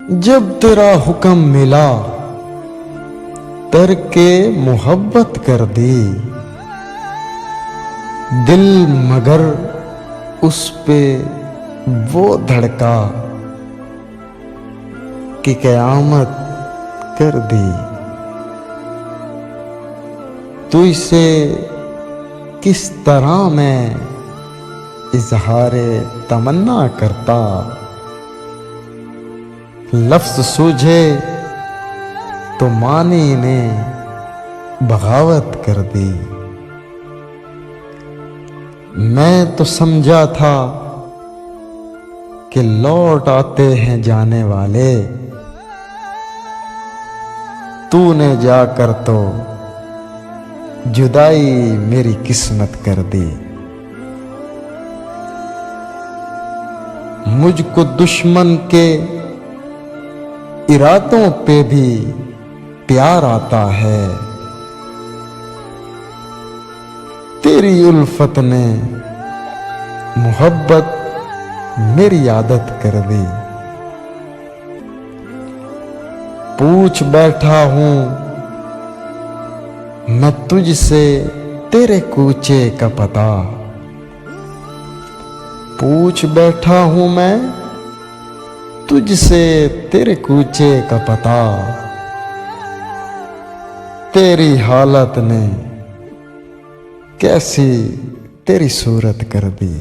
जब तेरा हुक्म मिला तरके मोहब्बत कर दी, दिल मगर उस पे वो धड़का कि क़यामत कर दी। तू इसे किस तरह मैं इजहारे तमन्ना करता, लफ्ज़ सूझे तो मानी ने बगावत कर दी। मैं तो समझा था कि लौट आते हैं जाने वाले, तूने जाकर तो जुदाई मेरी किस्मत कर दी। मुझको दुश्मन के इरादों पे भी प्यार आता है, तेरी उल्फत ने मोहब्बत मेरी आदत कर दी। पूछ बैठा हूं मैं तुझसे तेरे कूचे का पता, पूछ बैठा हूं मैं तुझसे तेरे कूचे का पता। तेरी हालत ने कैसी तेरी सूरत कर दी।